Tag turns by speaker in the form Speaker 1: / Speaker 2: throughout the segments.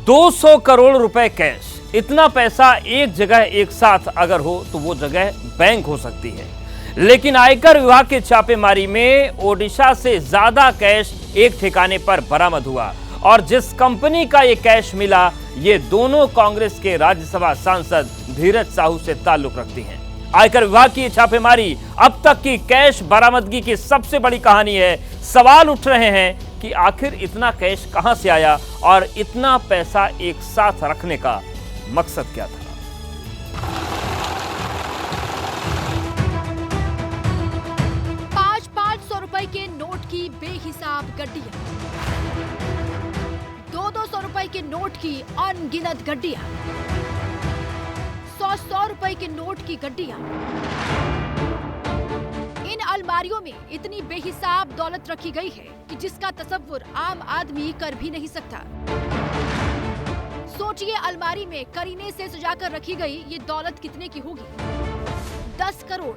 Speaker 1: 200 करोड़ रुपए कैश, इतना पैसा एक जगह एक साथ अगर हो तो वो जगह बैंक हो सकती है। लेकिन आयकर विभाग के छापेमारी में ओडिशा से ज्यादा कैश एक ठिकाने पर बरामद हुआ और जिस कंपनी का ये कैश मिला, ये दोनों कांग्रेस के राज्यसभा सांसद धीरज साहू से ताल्लुक रखती हैं। आयकर विभाग की छापेमारी अब तक की कैश बरामदगी की सबसे बड़ी कहानी है। सवाल उठ रहे हैं कि आखिर इतना कैश कहां से आया और इतना पैसा एक साथ रखने का मकसद क्या था।
Speaker 2: 500 रुपए के नोट की बेहिसाब गड्डियां, 200 रुपए के नोट की अनगिनत गड्डियां, 100 रुपए के नोट की गड्डियां। इन अलमारियों में इतनी बेहिसाब दौलत रखी गई है कि जिसका तसव्वुर आम आदमी कर भी नहीं सकता। सोचिए, अलमारी में करीने से सजाकर रखी गई ये दौलत कितने की होगी? 10 करोड़,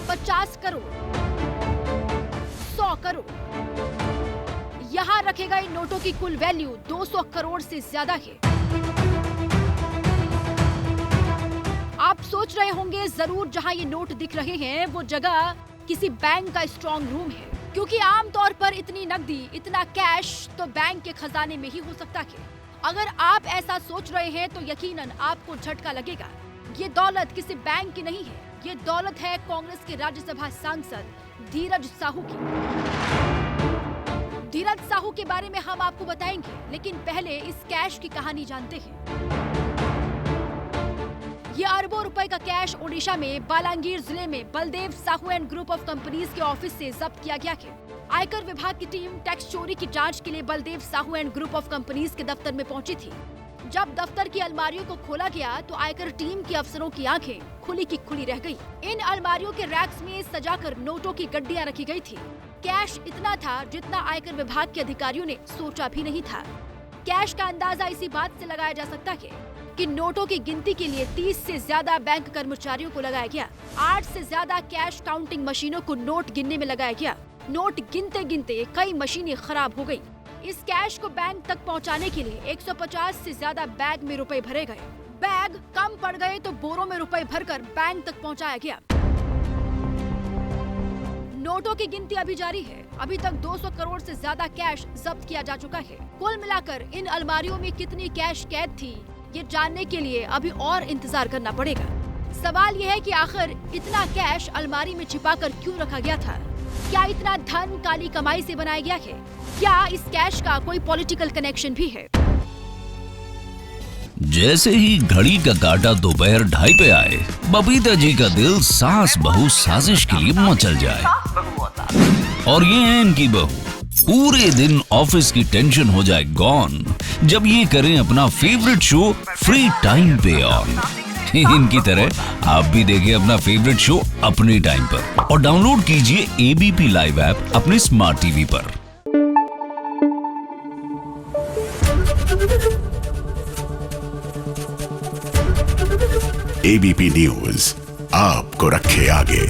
Speaker 2: 50 करोड़, 100 करोड़। यहाँ रखे गए नोटों की कुल वैल्यू 200 करोड़ से ज्यादा है। आप सोच रहे होंगे जरूर जहां ये नोट दिख रहे हैं वो जगह किसी बैंक का स्ट्रॉन्ग रूम है, क्योंकि आमतौर पर इतनी नकदी, इतना कैश तो बैंक के खजाने में ही हो सकता है। अगर आप ऐसा सोच रहे हैं तो यकीनन आपको झटका लगेगा। ये दौलत किसी बैंक की नहीं है, ये दौलत है कांग्रेस के राज्यसभा सांसद धीरज साहू की। धीरज साहू के बारे में हम आपको बताएंगे, लेकिन पहले इस कैश की कहानी जानते हैं। ये अरबों रुपए का कैश ओडिशा में बालांगीर जिले में Baldev Sahu and group of companies के ऑफिस से जब्त किया गया है। आयकर विभाग की टीम टैक्स चोरी की जांच के लिए Baldev Sahu and group of companies के दफ्तर में पहुंची थी। जब दफ्तर की अलमारियों को खोला गया तो आयकर टीम के अफसरों की आंखें खुली की खुली रह गई। इन अलमारियों के रैक्स में सजाकर नोटों की गड्डियां रखी गई थी। कैश इतना था जितना आयकर विभाग के अधिकारियों ने सोचा भी नहीं था। कैश का अंदाजा इसी बात से लगाया जा सकता है कि नोटों की गिनती के लिए 30 से ज्यादा बैंक कर्मचारियों को लगाया गया। 8 से ज्यादा कैश काउंटिंग मशीनों को नोट गिनने में लगाया गया। नोट गिनते गिनते कई मशीनें खराब हो गई। इस कैश को बैंक तक पहुंचाने के लिए 150 से ज्यादा बैग में रुपए भरे गए। बैग कम पड़ गए तो बोरों में रुपए भरकर बैंक तक पहुंचाया गया। नोटों की गिनती अभी जारी है। अभी तक 200 करोड़ से ज्यादा कैश जब्त किया जा चुका है। कुल मिलाकर इन अलमारियों में कितनी कैश कैद थी, ये जानने के लिए अभी और इंतजार करना पड़ेगा। सवाल यह है कि आखिर इतना कैश अलमारी में छिपाकर क्यों रखा गया था? क्या इतना धन काली कमाई से बनाया गया है? क्या इस कैश का कोई पॉलिटिकल कनेक्शन भी है?
Speaker 3: जैसे ही घड़ी का काटा दोपहर 2:30 पे आए, बबीता जी का दिल सास बहू साजिश के लिए मचल जाए। और ये है इनकी बहू, पूरे दिन ऑफिस की टेंशन हो जाए गॉन जब ये करें अपना फेवरेट शो फ्री टाइम पे ऑन। इनकी तरह आप भी देखें अपना फेवरेट शो अपने टाइम पर और डाउनलोड कीजिए एबीपी लाइव ऐप अपने स्मार्ट टीवी पर।
Speaker 4: एबीपी न्यूज आपको रखे आगे।